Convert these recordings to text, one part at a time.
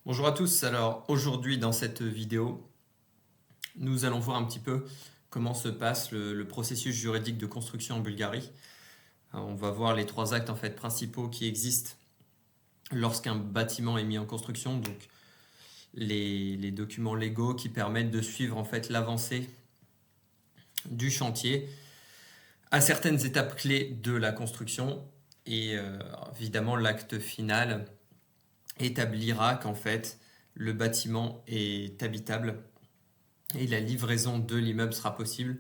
Bonjour à tous, alors aujourd'hui dans cette vidéo, nous allons voir un petit peu comment se passe le processus juridique de construction en Bulgarie. On va voir les trois actes en fait principaux qui existent lorsqu'un bâtiment est mis en construction, donc les documents légaux qui permettent de suivre en fait l'avancée du chantier à certaines étapes clés de la construction et évidemment l'acte final établira qu'en fait le bâtiment est habitable et la livraison de l'immeuble sera possible,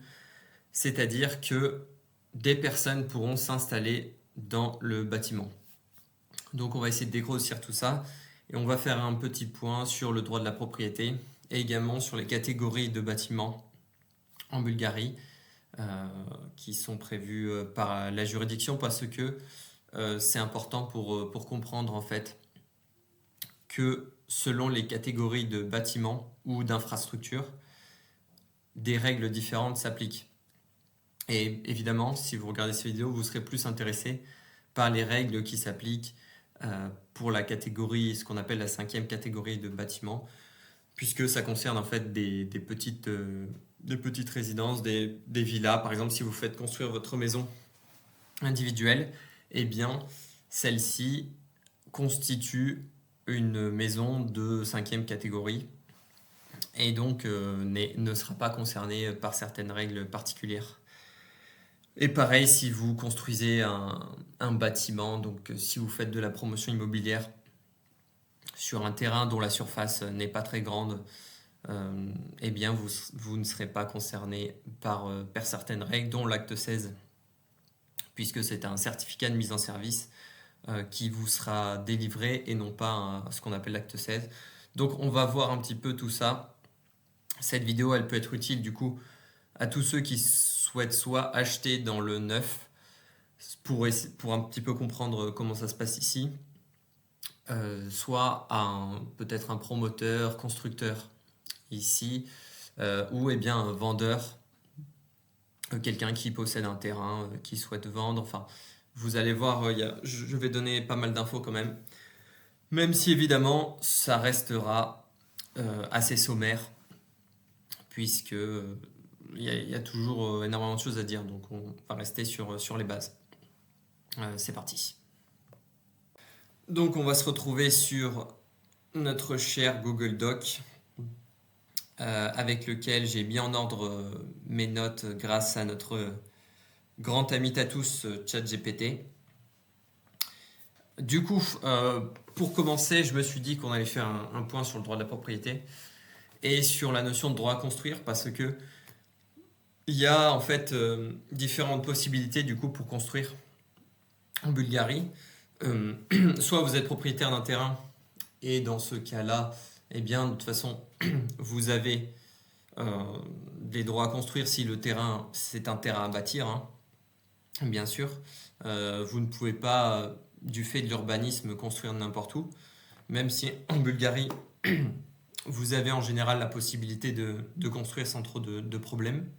c'est-à-dire que des personnes pourront s'installer dans le bâtiment. Donc on va essayer de dégrossir tout ça et on va faire un petit point sur le droit de la propriété et également sur les catégories de bâtiments en Bulgarie qui sont prévues par la juridiction parce que c'est important pour comprendre en fait que selon les catégories de bâtiments ou d'infrastructures, des règles différentes s'appliquent. Et évidemment, si vous regardez cette vidéo, vous serez plus intéressé par les règles qui s'appliquent pour la catégorie, ce qu'on appelle la 5e catégorie de bâtiments, puisque ça concerne en fait des petites résidences, des villas. Par exemple, si vous faites construire votre maison individuelle, eh bien, celle-ci constitue une maison de 5e catégorie et donc ne sera pas concernée par certaines règles particulières. Et pareil, si vous construisez un bâtiment, donc si vous faites de la promotion immobilière sur un terrain dont la surface n'est pas très grande, eh bien vous ne serez pas concerné par certaines règles, dont l'acte 16, puisque c'est un certificat de mise en service qui vous sera délivré et non pas ce qu'on appelle l'acte 16. Donc on va voir un petit peu tout ça. Cette vidéo, elle peut être utile du coup à tous ceux qui souhaitent soit acheter dans le neuf pour un petit peu comprendre comment ça se passe ici, soit peut-être un promoteur, constructeur ici, ou eh bien un vendeur, quelqu'un qui possède un terrain, qui souhaite vendre. Enfin, vous allez voir, je vais donner pas mal d'infos quand même si évidemment ça restera assez sommaire, puisque il y a toujours énormément de choses à dire, donc on va rester sur les bases. C'est parti. Donc on va se retrouver sur notre cher Google Doc, avec lequel j'ai mis en ordre mes notes grâce à notre grand ami à tous, ChatGPT. Du coup, pour commencer, je me suis dit qu'on allait faire un point sur le droit de la propriété et sur la notion de droit à construire, parce que il y a en fait différentes possibilités du coup pour construire en Bulgarie. Soit vous êtes propriétaire d'un terrain et dans ce cas-là, eh bien de toute façon vous avez des droits à construire si le terrain c'est un terrain à bâtir, hein, bien sûr. Vous ne pouvez pas du fait de l'urbanisme construire n'importe où, même si en Bulgarie vous avez en général la possibilité de construire sans trop de problèmes.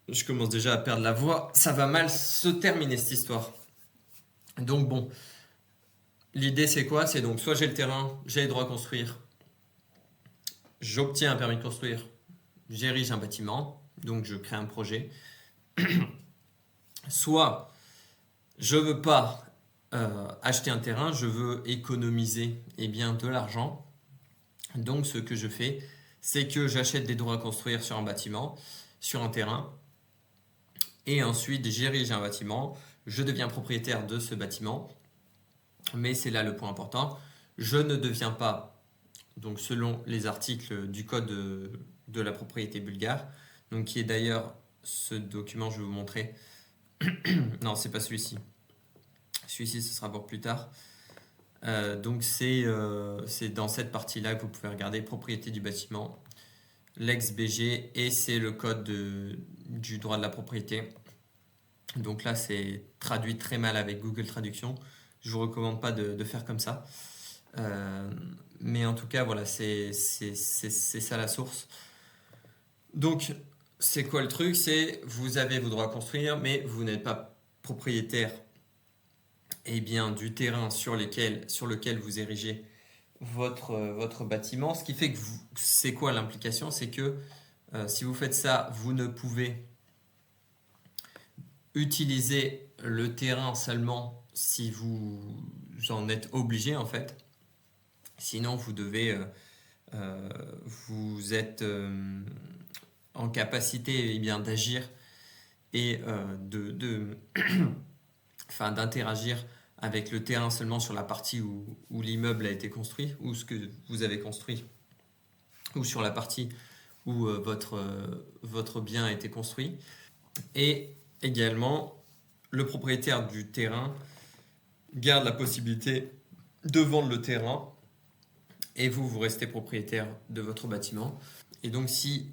Je commence déjà à perdre la voix, ça va mal se terminer cette histoire. Donc bon, l'idée c'est quoi? C'est donc soit j'ai le terrain, j'ai les droits à construire, j'obtiens un permis de construire, j'érige un bâtiment, donc je crée un projet. Soit je veux pas acheter un terrain, je veux économiser bien, de l'argent. Donc ce que je fais, c'est que j'achète des droits à construire sur un bâtiment, sur un terrain, et ensuite j'érige un bâtiment, je deviens propriétaire de ce bâtiment, mais c'est là le point important, je ne deviens pas, donc selon les articles du code de la propriété bulgare, donc qui est d'ailleurs ce document, je vais vous montrer. Non, c'est pas celui-ci. Celui-ci, ce sera pour plus tard. Donc c'est dans cette partie-là que vous pouvez regarder propriété du bâtiment, l'ex-BG, et c'est le code du droit de la propriété. Donc là, c'est traduit très mal avec Google Traduction. Je vous recommande pas de faire comme ça. Mais en tout cas, voilà, c'est ça la source. Donc, c'est quoi le truc? C'est vous avez vos droits à construire, mais vous n'êtes pas propriétaire du terrain sur lequel vous érigez votre bâtiment. Ce qui fait que c'est quoi l'implication? C'est que si vous faites ça, vous ne pouvez utiliser le terrain seulement si vous en êtes obligé en fait. Sinon, vous êtes en capacité d'agir et d'interagir avec le terrain seulement sur la partie où l'immeuble a été construit, ou ce que vous avez construit, ou sur la partie où votre bien a été construit. Et également, le propriétaire du terrain garde la possibilité de vendre le terrain et vous restez propriétaire de votre bâtiment. Et donc, si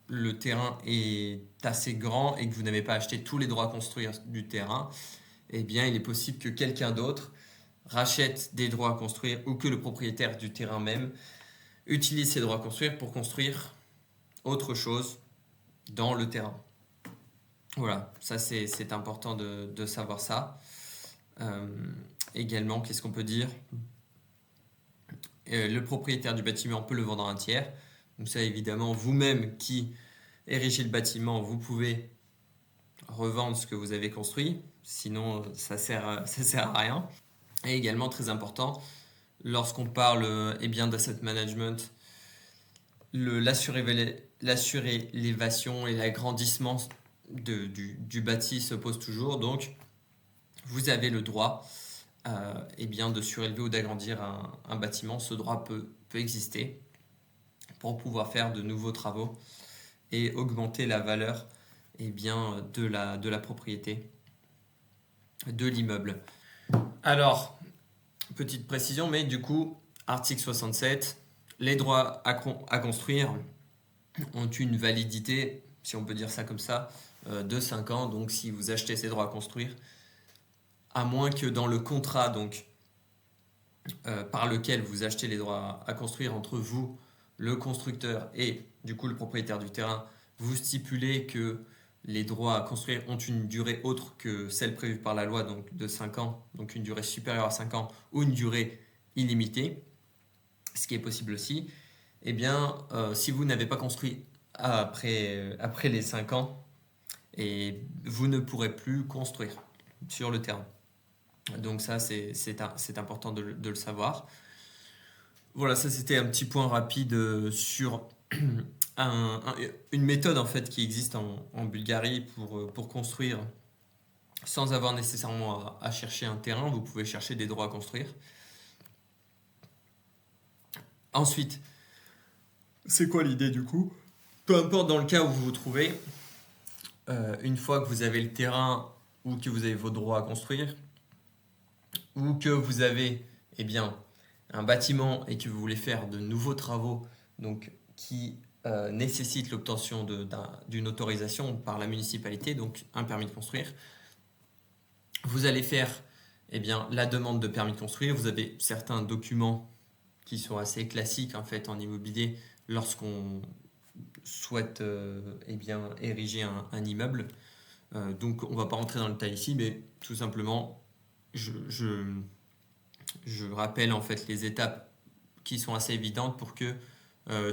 le terrain est assez grand et que vous n'avez pas acheté tous les droits à construire du terrain, eh bien, il est possible que quelqu'un d'autre rachète des droits à construire ou que le propriétaire du terrain même utilise ces droits à construire pour construire autre chose dans le terrain. Voilà, ça c'est important de savoir ça. Également, qu'est-ce qu'on peut dire? Le propriétaire du bâtiment peut le vendre à un tiers. Donc ça, évidemment, vous-même qui érigez le bâtiment, vous pouvez revendre ce que vous avez construit. Sinon, ça sert à rien. Et également, très important, lorsqu'on parle d'asset management, la surélévation et l'agrandissement du bâti se pose toujours. Donc, vous avez le droit de surélever ou d'agrandir un bâtiment. Ce droit peut exister pour pouvoir faire de nouveaux travaux et augmenter la valeur de la propriété de l'immeuble. Alors, petite précision, mais du coup, article 67, les droits à construire ont une validité, si on peut dire ça comme ça, de 5 ans. Donc, si vous achetez ces droits à construire, à moins que dans le contrat par lequel vous achetez les droits à construire entre vous, le constructeur et du coup le propriétaire du terrain, vous stipulez que les droits à construire ont une durée autre que celle prévue par la loi, donc de 5 ans, donc une durée supérieure à 5 ans ou une durée illimitée, ce qui est possible aussi, si vous n'avez pas construit après les 5 ans, et vous ne pourrez plus construire sur le terrain. Donc ça, c'est important de le savoir. Voilà, ça c'était un petit point rapide sur une méthode en fait qui existe en Bulgarie pour construire sans avoir nécessairement à chercher un terrain. Vous pouvez chercher des droits à construire. Ensuite, c'est quoi l'idée du coup? Peu importe dans le cas où vous vous trouvez, une fois que vous avez le terrain ou que vous avez vos droits à construire, ou que vous avez un bâtiment et que vous voulez faire de nouveaux travaux donc, qui nécessitent l'obtention d'une autorisation par la municipalité, donc un permis de construire, vous allez faire la demande de permis de construire. Vous avez certains documents qui sont assez classiques en fait en immobilier lorsqu'on souhaite ériger un immeuble. Donc on ne va pas rentrer dans le détail ici, mais tout simplement je rappelle en fait les étapes qui sont assez évidentes pour que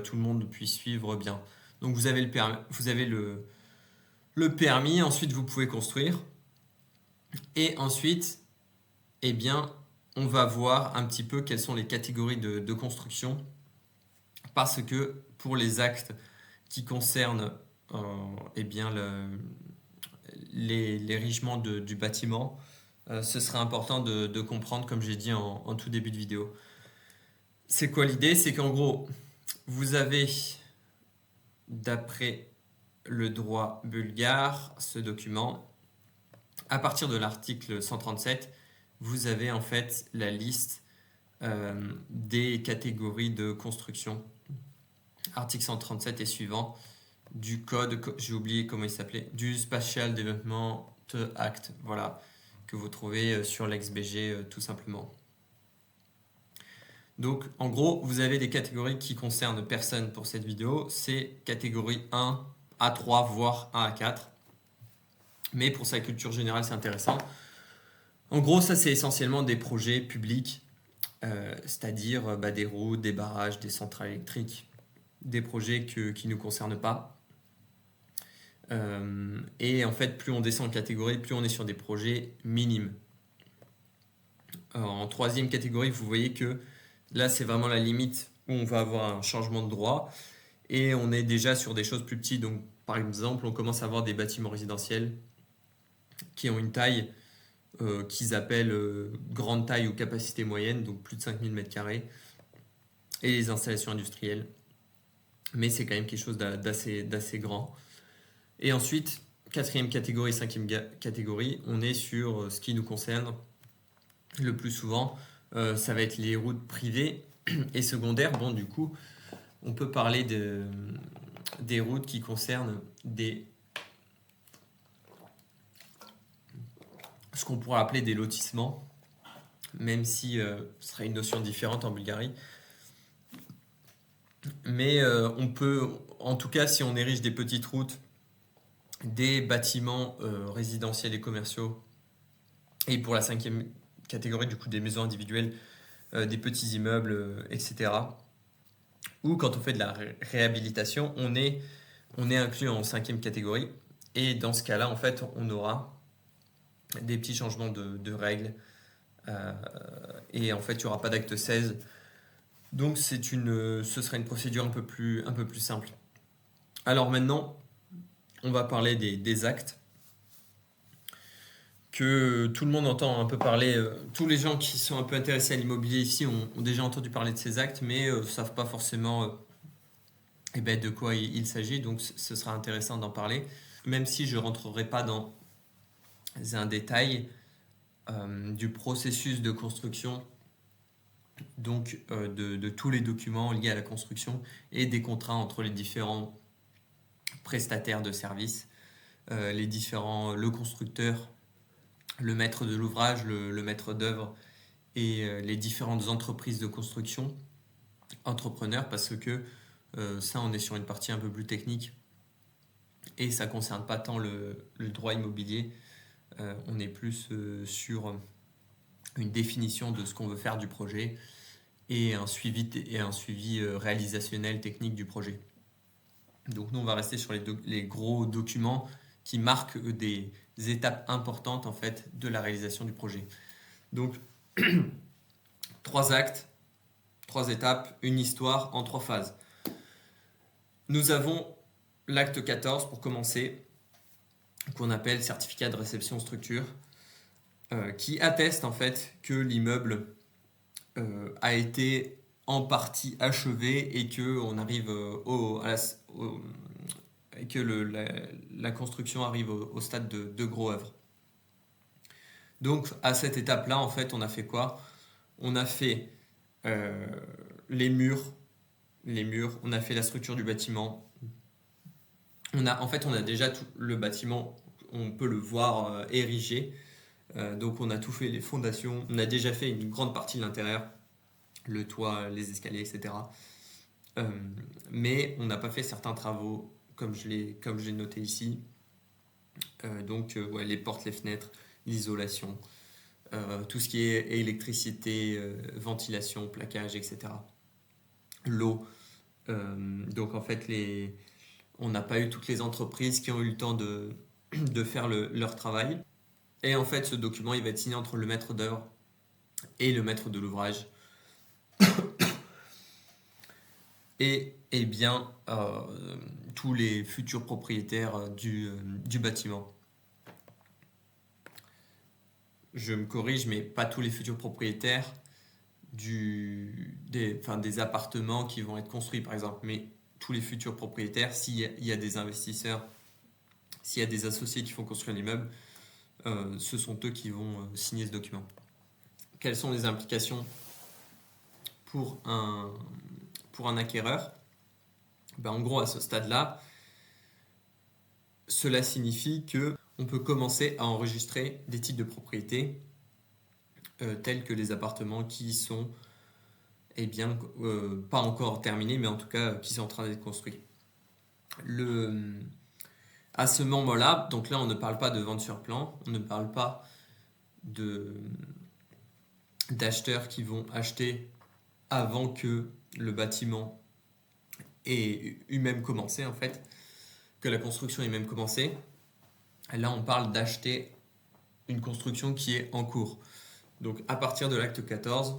tout le monde puisse suivre bien. Donc vous avez le permis, ensuite vous pouvez construire et ensuite on va voir un petit peu quelles sont les catégories de construction, parce que pour les actes qui concernent l'érigement du bâtiment, ce serait important de comprendre, comme j'ai dit en tout début de vidéo. C'est quoi l'idée? C'est qu'en gros, vous avez, d'après le droit bulgare, ce document, à partir de l'article 137, vous avez en fait la liste des catégories de construction. Article 137 et suivant du code, j'ai oublié comment il s'appelait, du Spatial Development Act, voilà, que vous trouvez sur l'ex-BG tout simplement. Donc en gros, vous avez des catégories qui concernent personne pour cette vidéo, c'est catégorie 1 à 3, voire 1 à 4. Mais pour sa culture générale, c'est intéressant. En gros, ça c'est essentiellement des projets publics c'est-à-dire des routes, des barrages, des centrales électriques, des projets qui ne nous concernent pas. Et en fait, plus on descend en catégorie, plus on est sur des projets minimes. En troisième catégorie, vous voyez que là, c'est vraiment la limite où on va avoir un changement de droit et on est déjà sur des choses plus petites. Donc, par exemple, on commence à avoir des bâtiments résidentiels qui ont une taille qu'ils appellent grande taille ou capacité moyenne, donc plus de 5000 m², et les installations industrielles. Mais c'est quand même quelque chose d'assez grand. Et ensuite, quatrième catégorie, cinquième catégorie, on est sur ce qui nous concerne le plus souvent. Ça va être les routes privées et secondaires. Bon, du coup, on peut parler des routes qui concernent ce qu'on pourrait appeler des lotissements, même si ce serait une notion différente en Bulgarie. Mais on peut, en tout cas, si on érige des petites routes, des bâtiments résidentiels et commerciaux, et pour la cinquième catégorie, du coup, des maisons individuelles, des petits immeubles, etc. Ou quand on fait de la réhabilitation, on est inclus en cinquième catégorie. Et dans ce cas-là, en fait, on aura des petits changements de règles. Et en fait, il n'y aura pas d'acte 16. Donc, ce sera une procédure un peu plus simple. Alors maintenant, on va parler des actes que tout le monde entend un peu parler. Tous les gens qui sont un peu intéressés à l'immobilier ici ont déjà entendu parler de ces actes, mais ne savent pas forcément de quoi il s'agit. Donc, ce sera intéressant d'en parler. Même si je ne rentrerai pas dans un détail du processus de construction, donc de tous les documents liés à la construction et des contrats entre les différents prestataires de services, le constructeur, le maître de l'ouvrage, le maître d'œuvre et les différentes entreprises de construction, entrepreneurs, parce que ça, on est sur une partie un peu plus technique et ça ne concerne pas tant le droit immobilier. On est plus sur une définition de ce qu'on veut faire du projet et un suivi réalisationnel technique du projet. Donc nous, on va rester sur les gros documents qui marquent des étapes importantes en fait de la réalisation du projet. Donc 3 actes, 3 étapes, une histoire en 3 phases. Nous avons l'acte 14 pour commencer, qu'on appelle certificat de réception structure, qui atteste en fait que l'immeuble a été en partie achevé et que on arrive et que la construction arrive au stade de gros œuvre. Donc à cette étape-là, en fait, on a fait quoi? On a fait les murs, on a fait la structure du bâtiment. On a déjà tout le bâtiment, on peut le voir érigé. Donc on a tout fait, les fondations, on a déjà fait une grande partie de l'intérieur, le toit, les escaliers, etc. Mais on n'a pas fait certains travaux comme je l'ai noté ici. Les portes, les fenêtres, l'isolation, tout ce qui est électricité, ventilation, plaquage, etc. L'eau. Donc en fait, on n'a pas eu toutes les entreprises qui ont eu le temps de faire leur travail. Et en fait, ce document, il va être signé entre le maître d'œuvre et le maître de l'ouvrage. Et tous les futurs propriétaires du bâtiment. Je me corrige, mais pas tous les futurs propriétaires des appartements qui vont être construits, par exemple, mais tous les futurs propriétaires, s'il y a des investisseurs, s'il y a des associés qui font construire l'immeuble, ce sont eux qui vont signer ce document. Quelles sont les implications pour un acquéreur? En gros, à ce stade-là, cela signifie qu'on peut commencer à enregistrer des titres de propriété tels que les appartements qui sont pas encore terminés, mais en tout cas qui sont en train d'être construits. À ce moment-là, donc là on ne parle pas de vente sur plan, on ne parle pas d'acheteurs qui vont acheter avant que le bâtiment ait eu même commencé en fait, que la construction ait même commencé. Là, on parle d'acheter une construction qui est en cours. Donc, à partir de l'acte 14,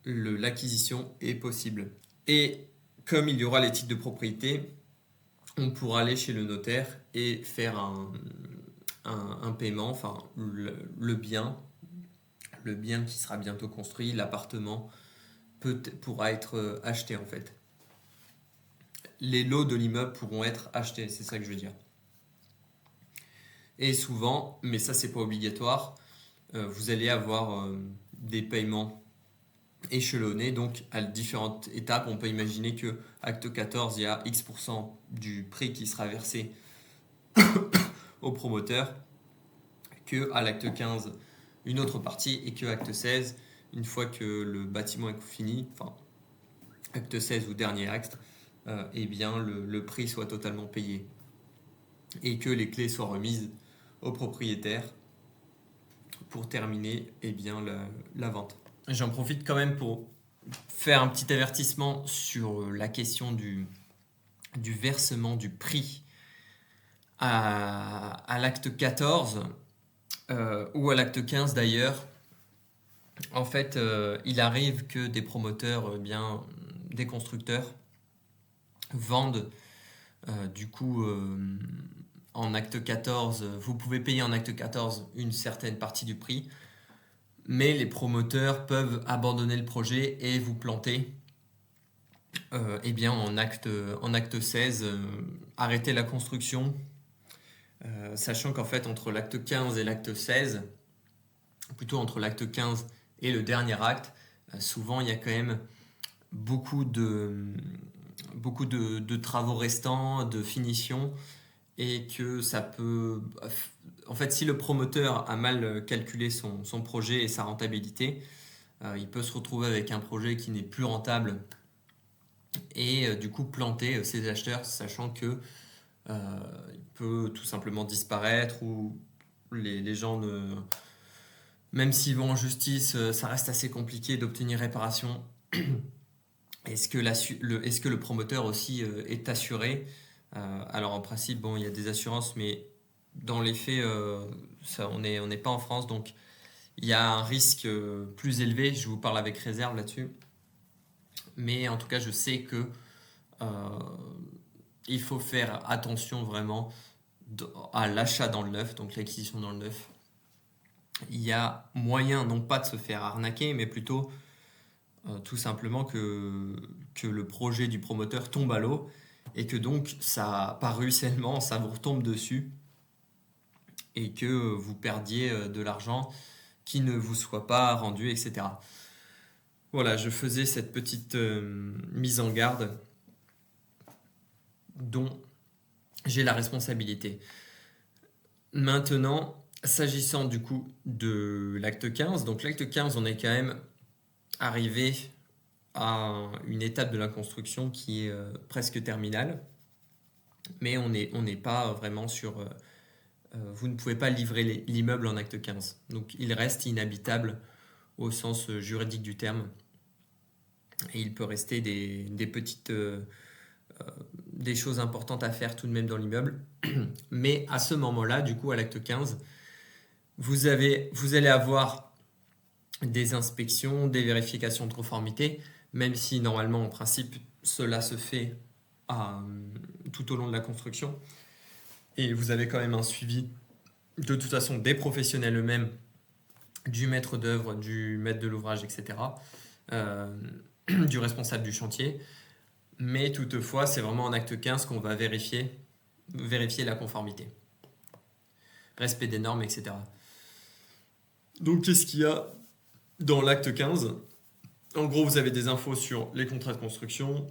l'acquisition est possible. Et comme il y aura les titres de propriété, on pourra aller chez le notaire et faire un paiement, enfin le bien qui sera bientôt construit, l'appartement pourra être acheté en fait. Les lots de l'immeuble pourront être achetés, c'est ça que je veux dire. Et souvent, mais ça c'est pas obligatoire, vous allez avoir des paiements échelonnés, donc à différentes étapes. On peut imaginer que acte 14, il y a X% du prix qui sera versé au promoteur, que à l'acte 15, une autre partie, et que acte 16, une fois que le bâtiment est fini, enfin acte 16 ou dernier acte, eh bien le prix soit totalement payé et que les clés soient remises au propriétaire pour terminer bien la vente. J'en profite quand même pour faire un petit avertissement sur la question du versement du prix à l'acte 14 ou à l'acte 15 d'ailleurs. En fait, il arrive que des promoteurs, des constructeurs, vendent du coup en acte 14, vous pouvez payer en acte 14 une certaine partie du prix, mais les promoteurs peuvent abandonner le projet et vous planter en acte 16, arrêter la construction, sachant qu'en fait entre l'acte 15 et l'acte 16, plutôt entre l'acte 15 et le dernier acte, souvent il y a quand même beaucoup de travaux restants, de finition, et que ça peut... En fait, si le promoteur a mal calculé son projet et sa rentabilité, il peut se retrouver avec un projet qui n'est plus rentable et du coup planter ses acheteurs, sachant que il peut tout simplement disparaître, ou les gens ne... Même s'ils vont en justice, ça reste assez compliqué d'obtenir réparation. Est-ce que le promoteur aussi est assuré? Alors en principe, bon, il y a des assurances, mais dans les faits, on n'est pas en France, donc il y a un risque plus élevé. Je vous parle avec réserve là-dessus. Mais en tout cas, je sais que il faut faire attention vraiment à l'achat dans le neuf, donc l'acquisition dans le neuf. Il y a moyen, non pas de se faire arnaquer, mais plutôt tout simplement que le projet du promoteur tombe à l'eau et que donc ça, par ruissellement, ça vous retombe dessus et que vous perdiez de l'argent qui ne vous soit pas rendu, etc. Voilà, je faisais cette petite mise en garde dont j'ai la responsabilité. Maintenant, s'agissant du coup de l'acte 15, donc l'acte 15, on est quand même arrivé à une étape de la construction qui est presque terminale, mais on n'est pas vraiment sur... vous ne pouvez pas livrer l'immeuble en acte 15, donc il reste inhabitable au sens juridique du terme, et il peut rester des petites... des choses importantes à faire tout de même dans l'immeuble, mais à ce moment-là, du coup à l'acte 15, vous allez avoir des inspections, des vérifications de conformité, même si normalement en principe cela se fait tout au long de la construction, et vous avez quand même un suivi de toute façon des professionnels eux-mêmes, du maître d'œuvre, du maître de l'ouvrage, etc., du responsable du chantier. Mais toutefois, c'est vraiment en acte 15 qu'on va vérifier la conformité, respect des normes, etc. Donc qu'est-ce qu'il y a dans l'acte 15? En gros, vous avez des infos sur les contrats de construction,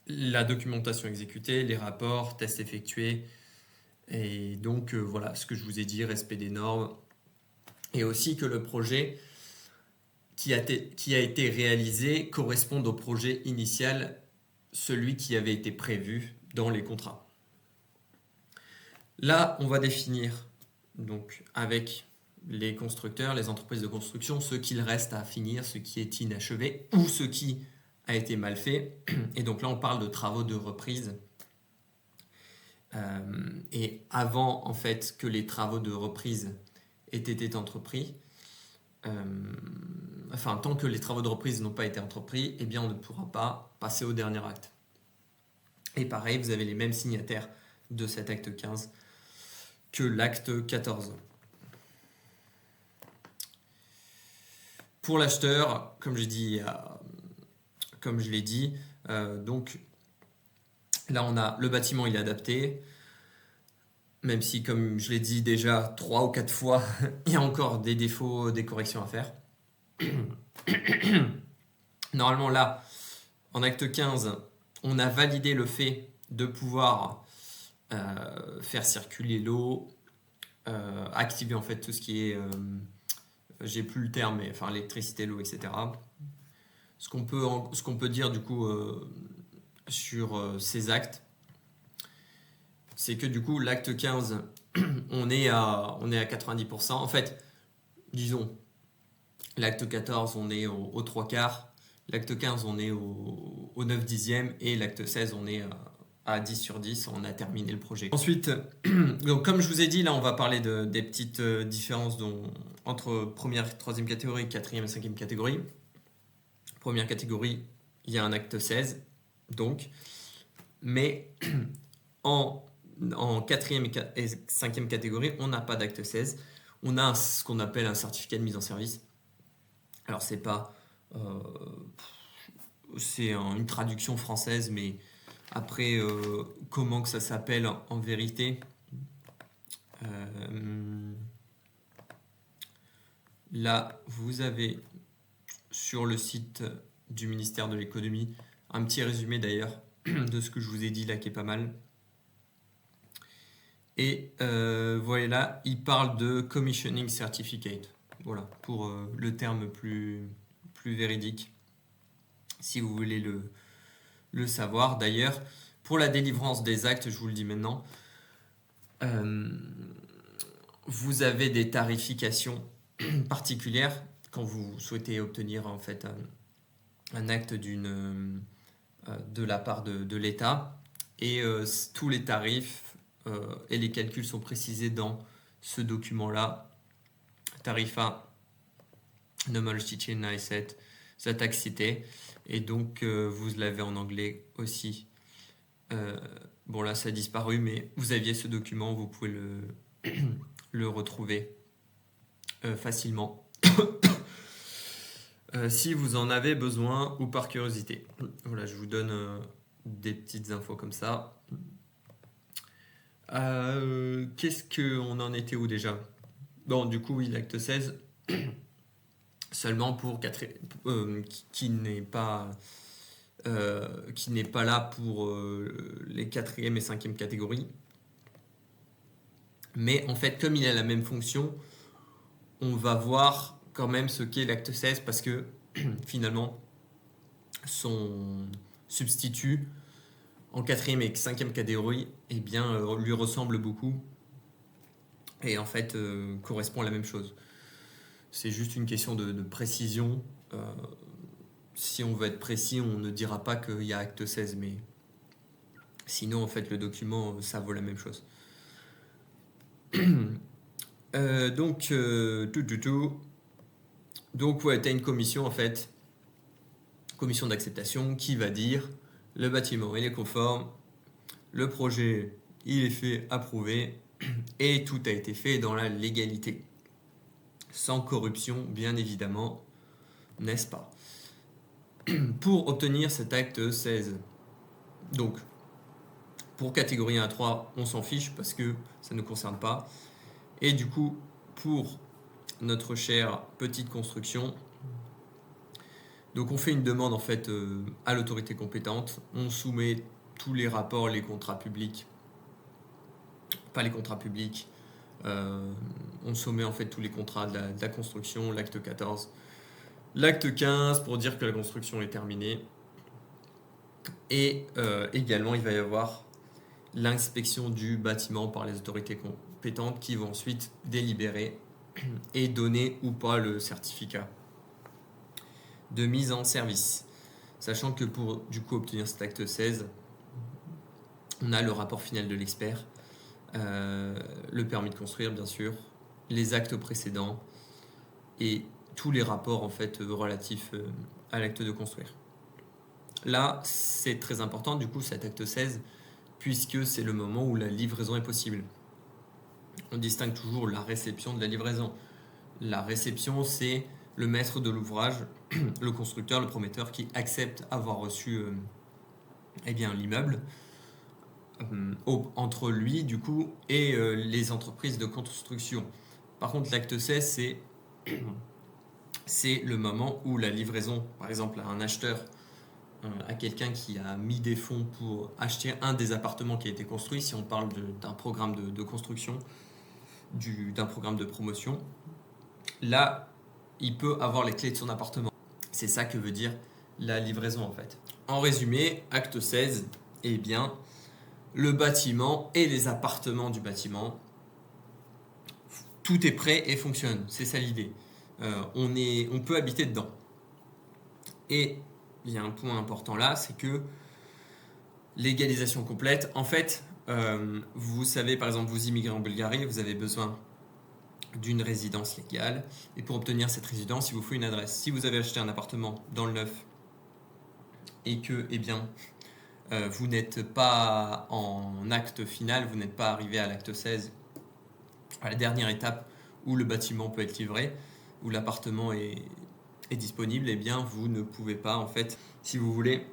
la documentation exécutée, les rapports, tests effectués, et donc voilà ce que je vous ai dit, respect des normes, et aussi que le projet qui a été réalisé corresponde au projet initial, celui qui avait été prévu dans les contrats. Là, on va définir, donc avec les constructeurs, les entreprises de construction, ce qu'il reste à finir, ce qui est inachevé ou ce qui a été mal fait. Et donc là, on parle de travaux de reprise. Et avant, en fait, que les travaux de reprise aient été entrepris, tant que les travaux de reprise n'ont pas été entrepris, eh bien, on ne pourra pas passer au dernier acte. Et pareil, vous avez les mêmes signataires de cet acte 15 que l'acte 14. Pour l'acheteur, comme je l'ai dit, donc là on a le bâtiment, il est adapté, même si comme je l'ai dit déjà 3 ou 4 fois, il y a encore des défauts, des corrections à faire. Normalement là, en acte 15, on a validé le fait de pouvoir faire circuler l'eau, activer en fait tout ce qui est, j'ai plus le terme, mais enfin l'électricité, l'eau, etc. Ce qu'on peut dire du coup sur ces actes, c'est que du coup l'acte 15, on est à 90%. En fait, disons, l'acte 14, on est aux 3 quarts, l'acte 15, on est au 9 dixièmes, et l'acte 16, on est à 10 sur 10, on a terminé le projet. Ensuite, donc comme je vous ai dit, là on va parler des petites différences entre première, troisième catégorie, quatrième et cinquième catégorie. Première catégorie, il y a un acte 16, donc, mais en quatrième et cinquième catégorie, on n'a pas d'acte 16. On a ce qu'on appelle un certificat de mise en service. Alors c'est pas... c'est une traduction française, mais après, comment que ça s'appelle en vérité, là, vous avez sur le site du ministère de l'économie un petit résumé d'ailleurs de ce que je vous ai dit là, qui est pas mal. Et voilà, il parle de Commissioning Certificate. Voilà, pour le terme plus véridique, si vous voulez le savoir. D'ailleurs, pour la délivrance des actes, je vous le dis maintenant, vous avez des tarifications particulières quand vous souhaitez obtenir en fait un acte de la part de l'État. Et tous les tarifs et les calculs sont précisés dans ce document-là. Tarif A, Normal Teaching Asset, la taxe citée. Et donc, vous l'avez en anglais aussi. Bon, là, ça a disparu, mais vous aviez ce document, vous pouvez le retrouver facilement. Si vous en avez besoin ou par curiosité. Voilà, je vous donne des petites infos comme ça. Qu'est-ce qu'on en était où déjà? Bon, du coup, oui, l'acte 16, seulement pour qui n'est pas là pour les quatrième et cinquième catégories. Mais en fait, comme il a la même fonction, on va voir quand même ce qu'est l'acte 16, parce que finalement, son substitut en quatrième et cinquième catégorie, eh bien, lui ressemble beaucoup et en fait correspond à la même chose. C'est juste une question de précision. Si on veut être précis, on ne dira pas qu'il y a acte 16, mais sinon, en fait, le document, ça vaut la même chose. Donc, ouais, tu as une commission, en fait, commission d'acceptation, qui va dire le bâtiment, il est conforme, le projet, il est fait, approuvé, et tout a été fait dans la légalité. Sans corruption, bien évidemment, n'est-ce pas? Pour obtenir cet acte 16. Donc, pour catégorie 1 à 3, on s'en fiche parce que ça ne nous concerne pas. Et du coup, pour notre chère petite construction, donc on fait une demande en fait à l'autorité compétente. On soumet tous les rapports, les contrats publics, pas les contrats publics. On soumet en fait tous les contrats de la construction, l'acte 14, l'acte 15 pour dire que la construction est terminée. Et également, il va y avoir l'inspection du bâtiment par les autorités compétentes qui vont ensuite délibérer et donner ou pas le certificat de mise en service. Sachant que pour du coup obtenir cet acte 16, on a le rapport final de l'expert, le permis de construire bien sûr, les actes précédents et tous les rapports en fait relatifs à l'acte de construire. Là, c'est très important du coup cet acte 16 puisque c'est le moment où la livraison est possible. On distingue toujours la réception de la livraison. La réception, c'est le maître de l'ouvrage, le constructeur, le prometteur qui accepte avoir reçu l'immeuble entre lui du coup et les entreprises de construction. Par contre, l'acte 16, c'est le moment où la livraison, par exemple à un acheteur, à quelqu'un qui a mis des fonds pour acheter un des appartements qui a été construit, si on parle d'un programme de construction, d'un programme de promotion, là, il peut avoir les clés de son appartement. C'est ça que veut dire la livraison en fait. En résumé, acte 16, eh bien, le bâtiment et les appartements du bâtiment, tout est prêt et fonctionne. C'est ça l'idée. On peut habiter dedans. Et il y a un point important là, c'est que légalisation complète, en fait, vous savez, par exemple, vous immigrez en Bulgarie, vous avez besoin d'une résidence légale. Et pour obtenir cette résidence, il vous faut une adresse. Si vous avez acheté un appartement dans le neuf et que, vous n'êtes pas en acte final, vous n'êtes pas arrivé à l'acte 16, à la dernière étape où le bâtiment peut être livré, où l'appartement est disponible, vous ne pouvez pas, en fait, si vous voulez,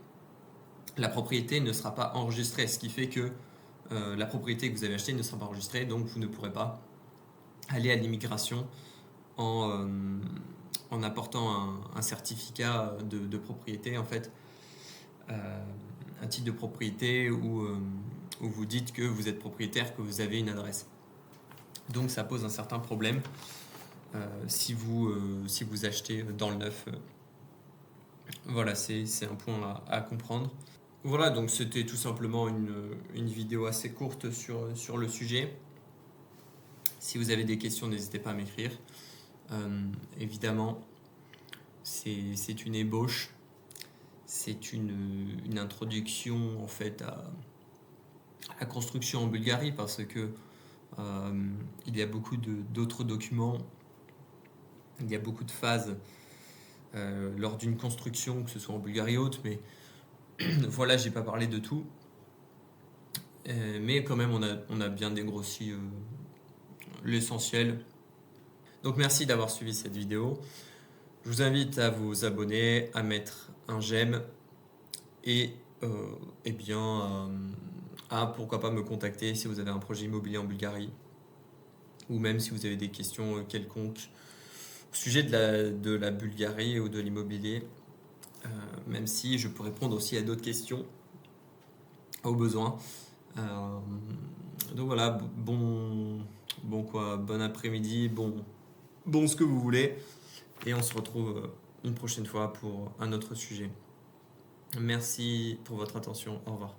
la propriété ne sera pas enregistrée, ce qui fait que la propriété que vous avez achetée ne sera pas enregistrée, donc vous ne pourrez pas aller à l'immigration en apportant un certificat de propriété, en fait, un titre de propriété où vous dites que vous êtes propriétaire, que vous avez une adresse. Donc ça pose un certain problème si vous achetez dans le neuf. Voilà, c'est un point à comprendre. Voilà, donc c'était tout simplement une vidéo assez courte sur le sujet. Si vous avez des questions, n'hésitez pas à m'écrire. Évidemment, c'est une ébauche, c'est une introduction en fait à la construction en Bulgarie parce que il y a beaucoup d'autres documents, il y a beaucoup de phases lors d'une construction, que ce soit en Bulgarie ou autre, mais voilà, j'ai pas parlé de tout. Mais quand même, on a bien dégrossi l'essentiel. Donc merci d'avoir suivi cette vidéo. Je vous invite à vous abonner, à mettre un j'aime et à pourquoi pas me contacter si vous avez un projet immobilier en Bulgarie ou même si vous avez des questions quelconques au sujet de la Bulgarie ou de l'immobilier, même si je peux répondre aussi à d'autres questions au besoin. Donc voilà, bon après-midi, bon ce que vous voulez. Et on se retrouve une prochaine fois pour un autre sujet. Merci pour votre attention. Au revoir.